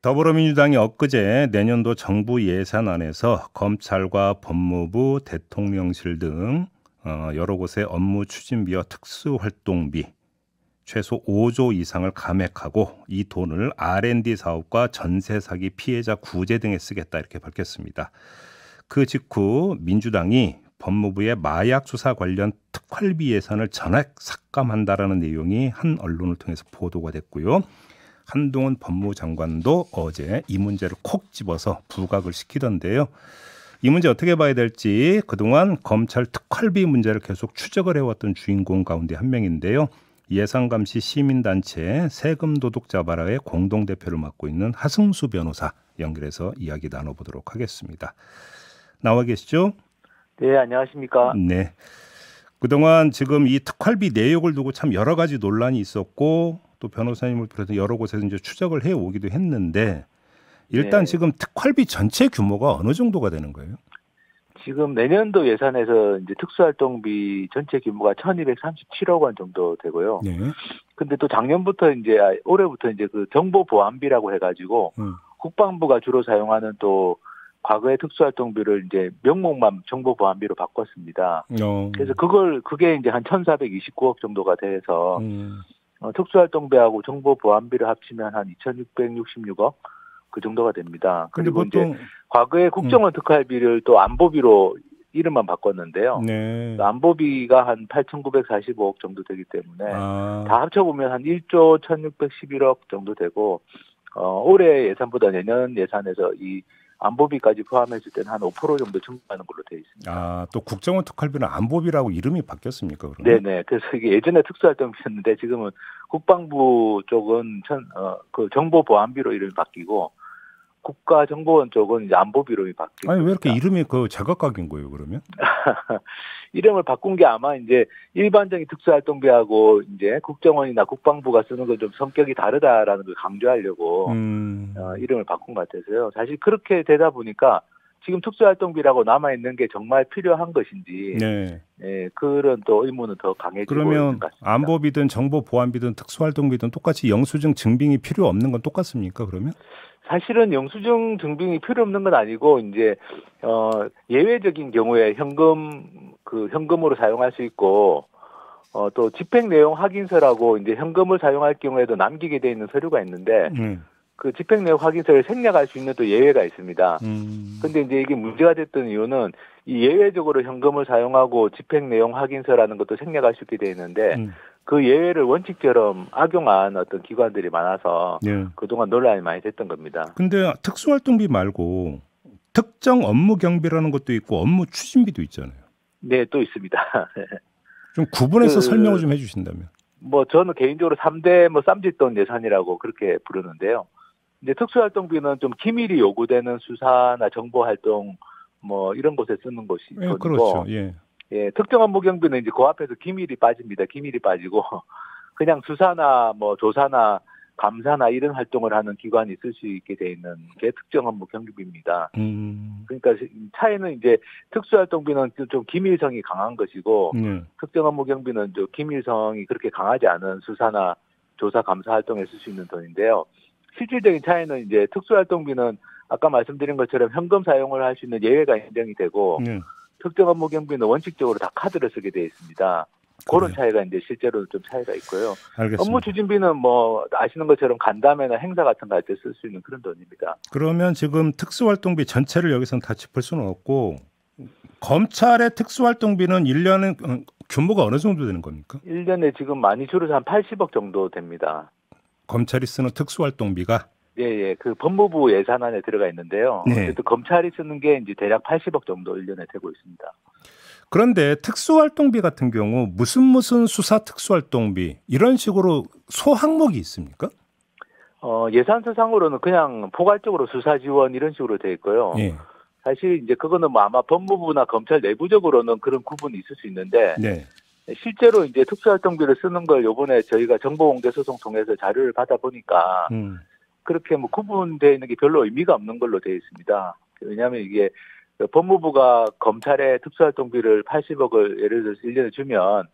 더불어민주당이 엊그제 내년도 정부 예산안에서 검찰과 법무부, 대통령실 등 여러 곳의 업무 추진비와 특수활동비 최소 5조 이상을 감액하고 이 돈을 R&D 사업과 전세 사기 피해자 구제 등에 쓰겠다 이렇게 밝혔습니다. 그 직후 민주당이 법무부의 마약 수사 관련 특활비 예산을 전액 삭감한다라는 내용이 한 언론을 통해서 보도가 됐고요. 한동훈 법무장관도 어제 이 문제를 콕 집어서 부각을 시키던데요. 이 문제 어떻게 봐야 될지 그동안 검찰 특활비 문제를 계속 추적을 해왔던 주인공 가운데 한 명인데요. 예산감시 시민단체 세금도둑자바라의 공동대표를 맡고 있는 하승수 변호사 연결해서 이야기 나눠보도록 하겠습니다. 나와 계시죠? 네, 안녕하십니까? 네. 그동안 지금 이 특활비 내역을 두고 참 여러 가지 논란이 있었고 또 변호사님을 비롯해 여러 곳에서 이제 추적을 해오기도 했는데 일단 네. 지금 특활비 전체 규모가 어느 정도가 되는 거예요? 지금 내년도 예산에서 이제 특수활동비 전체 규모가 1,237억 원 정도 되고요. 네. 근데 또 작년부터 이제 올해부터 이제 그 정보보안비라고 해가지고 국방부가 주로 사용하는 또 과거의 특수활동비를 이제 명목만 정보보안비로 바꿨습니다. 그래서 그게 이제 한 1,429억 정도가 돼서 특수활동비하고 정보보안비를 합치면 한 2,666억 그 정도가 됩니다. 그리고 보통 이제 과거에 국정원 특활비를 또 안보비로 이름만 바꿨는데요. 네. 안보비가 한 8,945억 정도 되기 때문에 다 합쳐보면 한 1조 1,611억 정도 되고 올해 예산보다 내년 예산에서 이 안보비까지 포함했을 때는 한 5% 정도 증가하는 걸로 되어 있습니다. 또 국정원 특활비는 안보비라고 이름이 바뀌었습니까? 그러면? 네네. 그래서 이게 예전에 특수활동비였는데 지금은 국방부 쪽은 그 정보보안비로 이름이 바뀌고 국가정보원 쪽은 이제 안보비로 바뀌고. 아니 왜 이렇게 이름이 그 제각각인 거예요? 그러면? 이름을 바꾼 게 아마 이제 일반적인 특수활동비하고 이제 국정원이나 국방부가 쓰는 건 좀 성격이 다르다라는 걸 강조하려고 이름을 바꾼 것 같아서요. 사실 그렇게 되다 보니까 지금 특수활동비라고 남아있는 게 정말 필요한 것인지 그런 또 의문은 더 강해지고 있는 것 같습니다. 그러면 안보비든 정보보안비든 특수활동비든 똑같이 영수증 증빙이 필요 없는 건 똑같습니까? 그러면? 사실은 영수증 증빙이 필요 없는 건 아니고 이제 예외적인 경우에 현금으로 사용할 수 있고 또 집행 내용 확인서라고 이제 현금을 사용할 경우에도 남기게 돼 있는 서류가 있는데 그 집행 내용 확인서를 생략할 수 있는 또 예외가 있습니다. 근데 이제 이게 문제가 됐던 이유는 이 예외적으로 현금을 사용하고 집행 내용 확인서라는 것도 생략할 수 있게 돼 있는데 그 예외를 원칙처럼 악용한 어떤 기관들이 많아서 그동안 논란이 많이 됐던 겁니다. 근데 특수활동비 말고 특정 업무 경비라는 것도 있고 업무 추진비도 있잖아요. 네, 또 있습니다. 좀 구분해서 설명을 좀 해주신다면. 저는 개인적으로 3대 쌈짓돈 예산이라고 그렇게 부르는데요. 이제 특수활동비는 좀 기밀이 요구되는 수사나 정보활동 이런 곳에 쓰는 것이 돈이고, 그렇죠. 특정 업무 경비는 이제 그 앞에서 기밀이 빠집니다. 기밀이 빠지고 그냥 수사나 조사나 감사나 이런 활동을 하는 기관이 쓸 수 있게 돼 있는 게 특정 업무 경비입니다. 그러니까 차이는 이제 특수활동비는 좀 기밀성이 강한 것이고 특정 업무 경비는 좀 기밀성이 그렇게 강하지 않은 수사나 조사 감사 활동에 쓸 수 있는 돈인데요. 실질적인 차이는 이제 특수활동비는 아까 말씀드린 것처럼 현금 사용을 할 수 있는 예외가 인정이 되고 특정 업무 경비는 원칙적으로 다 카드를 쓰게 되어 있습니다. 그런 차이가 이제 실제로 좀 차이가 있고요. 알겠습니다. 업무 추진비는 아시는 것처럼 간담회나 행사 같은 거 할 때 쓸 수 있는 그런 돈입니다. 그러면 지금 특수활동비 전체를 여기서는 다 짚을 수는 없고 검찰의 특수활동비는 1년에 규모가 어느 정도 되는 겁니까? 1년에 지금 많이 줄여서 한 80억 정도 됩니다. 검찰이 쓰는 특수활동비가? 예. 그 법무부 예산안에 들어가 있는데요. 또 검찰이 쓰는 게 이제 대략 80억 정도 1년에 되고 있습니다. 그런데 특수활동비 같은 경우 무슨 수사 특수활동비 이런 식으로 소항목이 있습니까? 예산서상으로는 그냥 포괄적으로 수사 지원 이런 식으로 돼 있고요. 사실 이제 그거는 아마 법무부나 검찰 내부적으로는 그런 구분이 있을 수 있는데 실제로 이제 특수활동비를 쓰는 걸 요번에 저희가 정보공개 소송 통해서 자료를 받아보니까 그렇게 구분되어 있는 게 별로 의미가 없는 걸로 되어 있습니다. 왜냐하면 이게 법무부가 검찰에 특수활동비를 80억을 예를 들어서 1년에 주면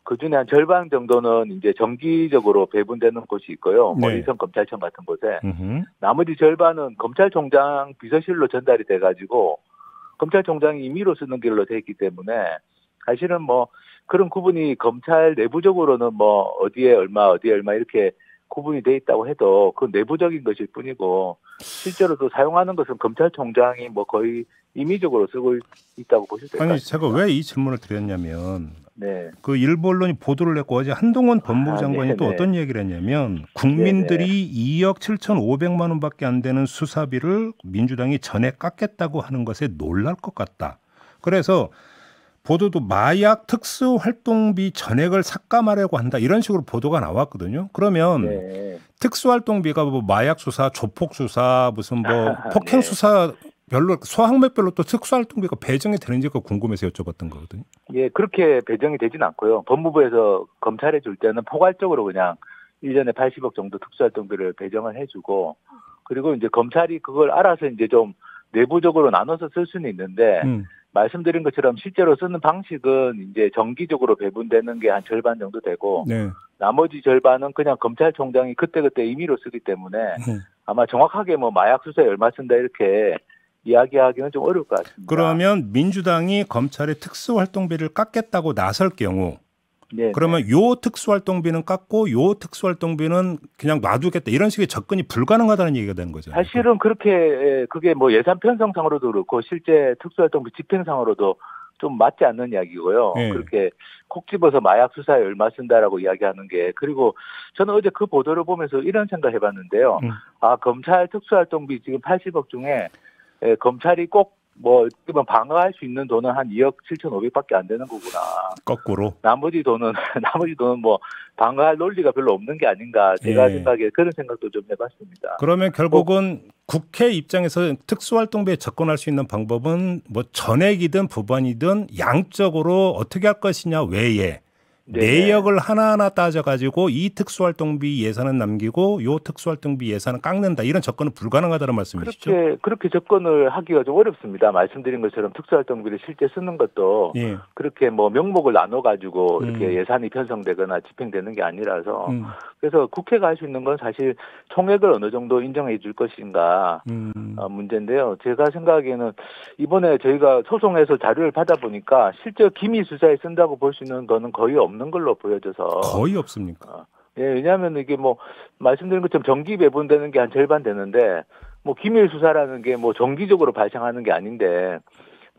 그중에 한 절반 정도는 이제 정기적으로 배분되는 곳이 있고요. 뭐 네. 일선 검찰청 같은 곳에. 음흠. 나머지 절반은 검찰총장 비서실로 전달이 돼가지고 검찰총장이 임의로 쓰는 길로 돼 있기 때문에 사실은 뭐 그런 구분이 검찰 내부적으로는 뭐 어디에 얼마 이렇게 구분이 돼 있다고 해도 그 내부적인 것일 뿐이고 실제로 또 사용하는 것은 검찰총장이 뭐 거의 임의적으로 쓰고 있다고 보실 수 있을 것 아니 같습니다. 제가 왜 이 질문을 드렸냐면 네. 그 일부 언론이 보도를 했고 어제 한동훈 법무부 장관이 또 네네. 어떤 얘기를 했냐면 국민들이 2억 7,500만 원밖에 안 되는 수사비를 민주당이 전에 깎겠다고 하는 것에 놀랄 것 같다. 그래서 보도도 마약 특수활동비 전액을 삭감하려고 한다 이런 식으로 보도가 나왔거든요. 그러면 네. 특수활동비가 뭐 마약 수사, 조폭 수사, 무슨 뭐 폭행 네. 수사 별로 소항맥별로 또 특수활동비가 배정이 되는지가 궁금해서 여쭤봤던 거거든요. 예, 그렇게 배정이 되진 않고요. 법무부에서 검찰에 줄 때는 포괄적으로 그냥 1년에 80억 정도 특수활동비를 배정을 해주고, 그리고 이제 검찰이 그걸 알아서 이제 좀 내부적으로 나눠서 쓸 수는 있는데, 말씀드린 것처럼 실제로 쓰는 방식은 이제 정기적으로 배분되는 게 한 절반 정도 되고, 네. 나머지 절반은 그냥 검찰총장이 그때그때 임의로 쓰기 때문에 아마 정확하게 뭐 마약 수사에 얼마 쓴다 이렇게 이야기하기는 좀 어려울 것 같습니다. 그러면 민주당이 검찰의 특수활동비를 깎겠다고 나설 경우 네, 그러면 요 특수활동비는 깎고 요 특수활동비는 그냥 놔두겠다 이런 식의 접근이 불가능하다는 얘기가 되는 거죠. 사실은 그렇게 그게 뭐 예산 편성상으로도 그렇고 실제 특수활동비 집행상으로도 좀 맞지 않는 이야기고요. 네. 그렇게 콕 집어서 마약 수사에 얼마 쓴다라고 이야기하는 게, 그리고 저는 어제 그 보도를 보면서 이런 생각 해봤는데요. 아, 검찰 특수활동비 지금 80억 중에 검찰이 꼭 뭐 방어할 수 있는 돈은 한 2억 7,500밖에 안 되는 거구나. 거꾸로. 나머지 돈은 뭐 방어할 논리가 별로 없는 게 아닌가. 제가 생각에 그런 생각도 좀 해봤습니다. 그러면 결국은 국회 입장에서 특수활동비에 접근할 수 있는 방법은 뭐 전액이든 부분이든 양적으로 어떻게 할 것이냐 외에 내역을 하나하나 따져가지고 이 특수활동비 예산은 남기고 요 특수활동비 예산은 깎는다 이런 접근은 불가능하다는 말씀이시죠? 그렇게 접근을 하기가 좀 어렵습니다. 말씀드린 것처럼 특수활동비를 실제 쓰는 것도 그렇게 뭐 명목을 나눠가지고 이렇게 예산이 편성되거나 집행되는 게 아니라서 그래서 국회가 할 수 있는 건 사실 총액을 어느 정도 인정해 줄 것인가 문제인데요. 제가 생각하기에는 이번에 저희가 소송에서 자료를 받아보니까 실제 기밀 수사에 쓴다고 볼 수 있는 거는 거의 없는 걸로 보여져서. 거의 없습니까? 예, 왜냐하면 이게 뭐 말씀드린 것처럼 정기 배분되는 게 한 절반 되는데 뭐 기밀 수사라는 게 뭐 정기적으로 발생하는 게 아닌데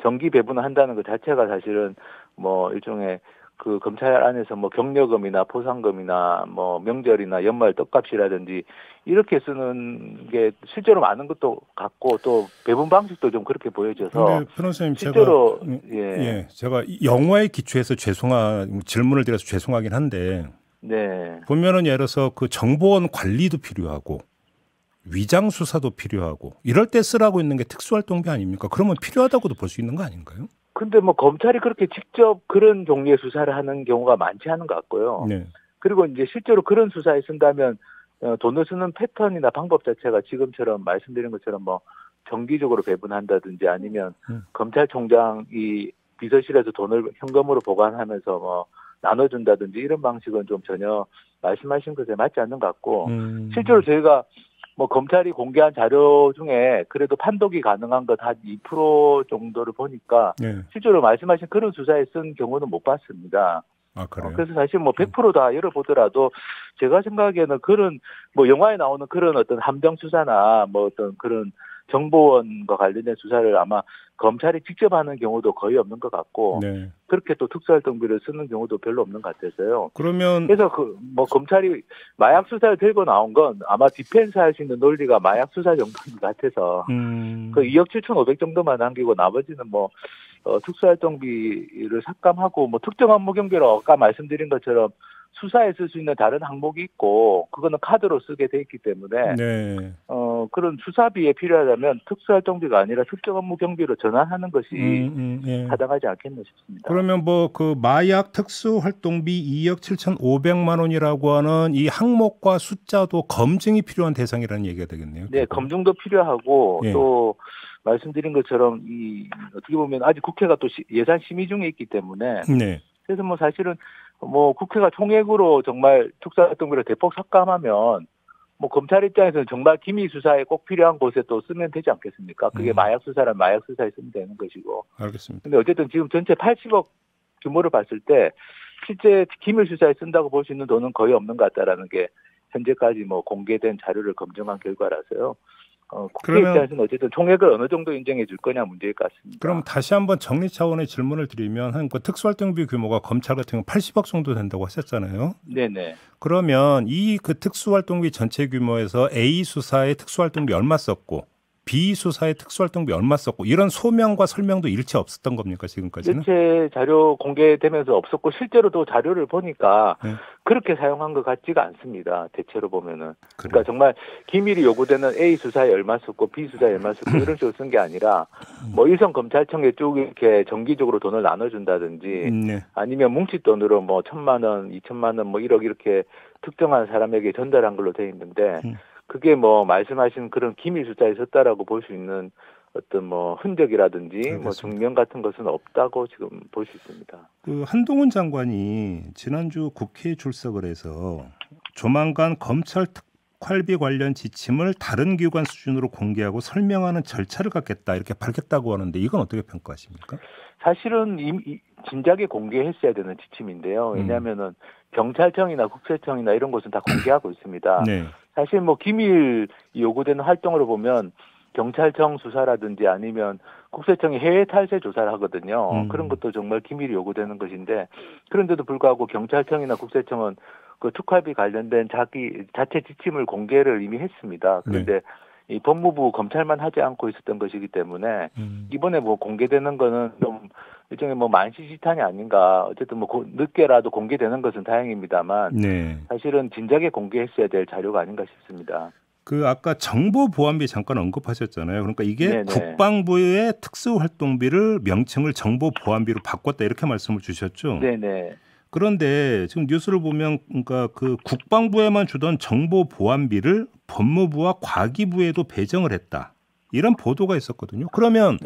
정기 배분을 한다는 것 자체가 사실은 뭐 일종의 그 검찰 안에서 뭐 경력금이나 포상금이나 뭐 명절이나 연말 떡값이라든지 이렇게 쓰는 게 실제로 많은 것도 같고 또 배분 방식도 좀 그렇게 보여져서. 근데 변호사님 실제로 제가 영화에 기초해서 질문을 드려서 죄송하긴 한데 보면은 예를 들어서 그 정보원 관리도 필요하고 위장 수사도 필요하고 이럴 때 쓰라고 있는 게 특수활동비 아닙니까? 그러면 필요하다고도 볼 수 있는 거 아닌가요? 근데 뭐 검찰이 그렇게 직접 그런 종류의 수사를 하는 경우가 많지 않은 것 같고요. 그리고 이제 실제로 그런 수사에 쓴다면 돈을 쓰는 패턴이나 방법 자체가 지금처럼 말씀드린 것처럼 뭐 정기적으로 배분한다든지 아니면 검찰총장이 비서실에서 돈을 현금으로 보관하면서 뭐 나눠준다든지 이런 방식은 좀 전혀 말씀하신 것에 맞지 않는 것 같고 실제로 저희가 뭐 검찰이 공개한 자료 중에 그래도 판독이 가능한 것 한 2% 정도를 보니까 실제로 말씀하신 그런 수사에 쓴 경우는 못 봤습니다. 아, 그래요? 그래서 사실 뭐 100% 다 열어보더라도 제가 생각하기에는 그런 뭐 영화에 나오는 그런 어떤 함정 수사나 뭐 어떤 그런 정보원과 관련된 수사를 아마 검찰이 직접 하는 경우도 거의 없는 것 같고 그렇게 또 특수활동비를 쓰는 경우도 별로 없는 것 같아서요. 그러면 그래서 그 뭐 검찰이 마약 수사를 들고 나온 건 아마 디펜스 할 수 있는 논리가 마약 수사 정도인 것 같아서 그 2억 7,500 정도만 남기고 나머지는 뭐 특수활동비를 삭감하고 뭐 특정 업무 경비로 아까 말씀드린 것처럼 수사에 쓸 수 있는 다른 항목이 있고 그거는 카드로 쓰게 돼 있기 때문에 그런 수사비에 필요하다면 특수활동비가 아니라 특정 업무 경비로 전환하는 것이 타당하지 않겠나 싶습니다. 그러면 뭐 그 마약 특수활동비 2억 7,500만 원이라고 하는 이 항목과 숫자도 검증이 필요한 대상이라는 얘기가 되겠네요. 네, 검증도 필요하고 또 말씀드린 것처럼 이 어떻게 보면 아직 국회가 또 예산 심의 중에 있기 때문에 그래서 뭐 사실은 뭐 국회가 총액으로 정말 특수활동비를 대폭 삭감하면 뭐 검찰 입장에서는 정말 기밀 수사에 꼭 필요한 곳에 또 쓰면 되지 않겠습니까? 그게 마약 수사란 마약 수사에 쓰면 되는 것이고. 알겠습니다. 근데 어쨌든 지금 전체 80억 규모를 봤을 때 실제 기밀 수사에 쓴다고 볼 수 있는 돈은 거의 없는 것 같다라는 게 현재까지 뭐 공개된 자료를 검증한 결과라서요. 국회 입장에서는 어쨌든 총액을 어느 정도 인정해 줄 거냐 문제일 것 같습니다. 그럼 다시 한번 정리 차원의 질문을 드리면 그 특수활동비 규모가 검찰 같은 경우 80억 정도 된다고 하셨잖아요. 네네. 그러면 이 그 특수활동비 전체 규모에서 A 수사에 특수활동비 얼마 썼고 B 수사에 특수활동비 얼마 썼고 이런 소명과 설명도 일체 없었던 겁니까 지금까지는? 일체 자료 공개되면서 없었고 실제로도 자료를 보니까 네. 그렇게 사용한 것 같지가 않습니다. 대체로 보면은. 그래요. 그러니까 정말 기밀이 요구되는 A 수사에 얼마 썼고 B 수사에 얼마 썼고 이런 식으로 쓴 게 아니라 뭐 일선 검찰청에 쭉 이렇게 정기적으로 돈을 나눠준다든지 네. 아니면 뭉칫돈으로 뭐 1,000만 원, 2,000만 원 뭐 1억 이렇게 특정한 사람에게 전달한 걸로 돼 있는데 그게 뭐 말씀하신 그런 기밀 수사에 썼다라고 볼 수 있는 어떤 뭐 흔적이라든지 알겠습니다. 뭐 증명 같은 것은 없다고 지금 볼 수 있습니다. 그 한동훈 장관이 지난주 국회에 출석을 해서 조만간 검찰 특활비 관련 지침을 다른 기관 수준으로 공개하고 설명하는 절차를 갖겠다 이렇게 밝혔다고 하는데 이건 어떻게 평가하십니까? 사실은 진작에 공개했어야 되는 지침인데요. 왜냐하면은 경찰청이나 국세청이나 이런 곳은 다 공개하고 있습니다. 네. 사실 뭐 기밀 요구되는 활동으로 보면 경찰청 수사라든지 아니면 국세청이 해외 탈세 조사를 하거든요. 그런 것도 정말 기밀이 요구되는 것인데 그런데도 불구하고 경찰청이나 국세청은 그 특활비 관련된 자체 지침을 공개를 이미 했습니다. 그런데 이 법무부 검찰만 하지 않고 있었던 것이기 때문에 이번에 뭐 공개되는 거는 좀 일종의 뭐 만시지탄이 아닌가. 어쨌든 뭐 늦게라도 공개되는 것은 다행입니다만 네. 사실은 진작에 공개했어야 될 자료가 아닌가 싶습니다. 그 아까 정보보안비 잠깐 언급하셨잖아요. 그러니까 이게 네네. 국방부의 특수활동비를 명칭을 정보보안비로 바꿨다 이렇게 말씀을 주셨죠. 네네. 그런데 지금 뉴스를 보면 그러니까 그 국방부에만 주던 정보보안비를 법무부와 과기부에도 배정을 했다. 이런 보도가 있었거든요. 그러면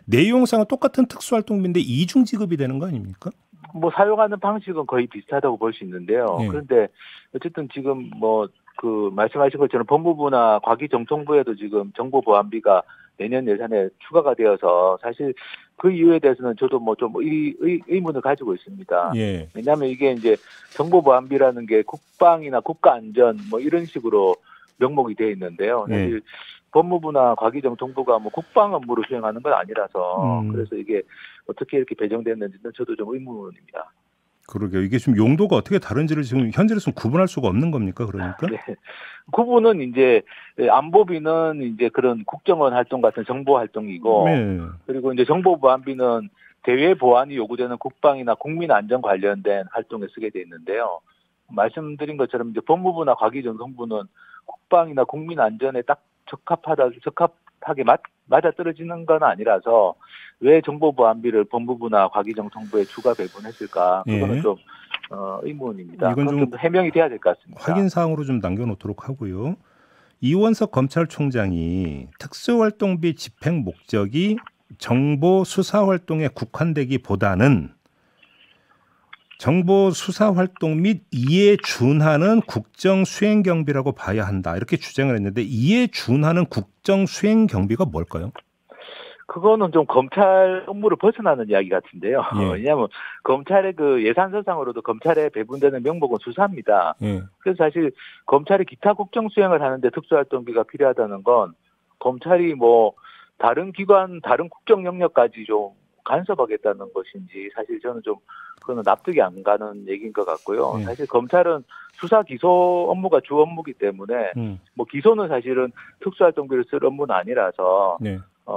내용상은 똑같은 특수활동비인데 이중 지급이 되는 거 아닙니까? 뭐 사용하는 방식은 거의 비슷하다고 볼 수 있는데요. 그런데 어쨌든 지금 뭐 그 말씀하신 것처럼 법무부나 과기정통부에도 지금 정보보안비가 내년 예산에 추가가 되어서 사실 그 이유에 대해서는 저도 뭐 좀 의문을 가지고 있습니다. 예. 왜냐하면 이게 이제 정보보안비라는 게 국방이나 국가안전 뭐 이런 식으로 명목이 되어 있는데요. 사실 법무부나 과기정통부가 뭐 국방 업무를 수행하는 건 아니라서 그래서 이게 어떻게 이렇게 배정됐는지는 저도 좀 의문입니다. 그러게요. 이게 지금 용도가 어떻게 다른지를 지금 현재로서는 구분할 수가 없는 겁니까? 그러니까? 네. 구분은 이제 안보비는 이제 그런 국정원 활동 같은 정보 활동이고 그리고 이제 정보보안비는 대외 보안이 요구되는 국방이나 국민 안전 관련된 활동에 쓰게 돼 있는데요. 말씀드린 것처럼 이제 법무부나 과기정통부는 국방이나 국민 안전에 딱 적합하게 맞아떨어지는 건 아니라서 왜 정보보안비를 법무부나 과기정통부에 추가 배분했을까? 그거는 좀 의문입니다. 이건 좀 해명이 돼야 될 것 같습니다. 확인 사항으로 좀 남겨놓도록 하고요. 이원석 검찰총장이 특수활동비 집행 목적이 정보 수사 활동에 국한되기보다는 정보 수사 활동 및 이에 준하는 국정 수행 경비라고 봐야 한다 이렇게 주장을 했는데 이에 준하는 국정 수행 경비가 뭘까요? 그거는 좀 검찰 업무를 벗어나는 이야기 같은데요. 왜냐하면 검찰의 그 예산서상으로도 검찰에 배분되는 명목은 수사입니다. 그래서 사실 검찰이 기타 국정 수행을 하는데 특수활동비가 필요하다는 건 검찰이 뭐 다른 기관, 다른 국정 영역까지 좀 간섭하겠다는 것인지 사실 저는 좀 그거는 납득이 안 가는 얘기인 것 같고요. 사실 검찰은 수사 기소 업무가 주 업무이기 때문에 뭐 기소는 사실은 특수활동비를 쓸 업무는 아니라서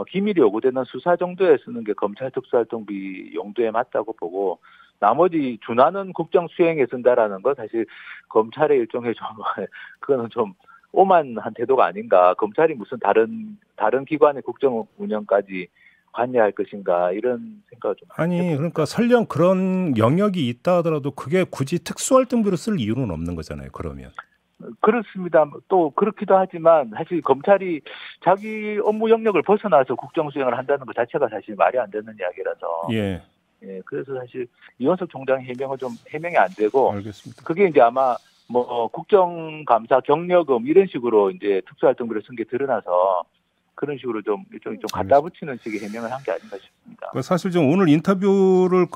기밀이 요구되는 수사 정도에 쓰는 게 검찰 특수활동비 용도에 맞다고 보고 나머지 준하는 국정 수행에 쓴다라는 건 사실 검찰의 일종의 좀 그거는 좀 오만한 태도가 아닌가. 검찰이 무슨 다른 기관의 국정 운영까지 관여할 것인가 이런 생각을 좀 아니 그러니까 설령 그런 영역이 있다 하더라도 그게 굳이 특수활동비로 쓸 이유는 없는 거잖아요. 그러면. 그렇습니다. 또 그렇기도 하지만 사실 검찰이 자기 업무 영역을 벗어나서 국정 수행을 한다는 것 자체가 사실 말이 안 되는 이야기라서 예, 그래서 사실 이원석 총장 해명은 좀 해명이 안 되고 알겠습니다. 그게 이제 아마 뭐 국정감사 경력금 이런 식으로 이제 특수활동비를 쓴 게 드러나서 그런 식으로 좀 일종의 좀 갖다 붙이는 식의 해명을 한 게 아닌가 싶습니다. 사실 좀 오늘 인터뷰를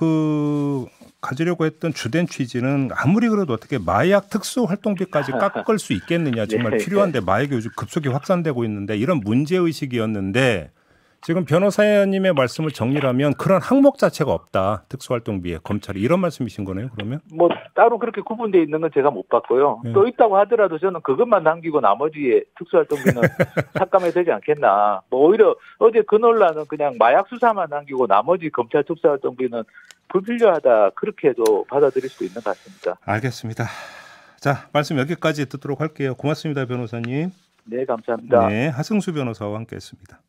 가지려고 했던 주된 취지는 아무리 그래도 어떻게 마약 특수활동비까지 깎을 수 있겠느냐 정말 네, 필요한데 마약이 요즘 급속히 확산되고 있는데 이런 문제의식이었는데 지금 변호사님의 말씀을 정리하면 그런 항목 자체가 없다. 특수활동비에 검찰이 이런 말씀이신 거네요. 그러면? 뭐 따로 그렇게 구분되어 있는 건 제가 못 봤고요. 네. 또 있다고 하더라도 저는 그것만 남기고 나머지에 특수활동비는 삭감해야 되지 않겠나. 뭐 오히려 어제 그 논란은 그냥 마약 수사만 남기고 나머지 검찰 특수활동비는 불필요하다. 그렇게도 받아들일 수도 있는 것 같습니다. 알겠습니다. 자, 말씀 여기까지 듣도록 할게요. 고맙습니다, 변호사님. 네, 감사합니다. 네, 하승수 변호사와 함께했습니다.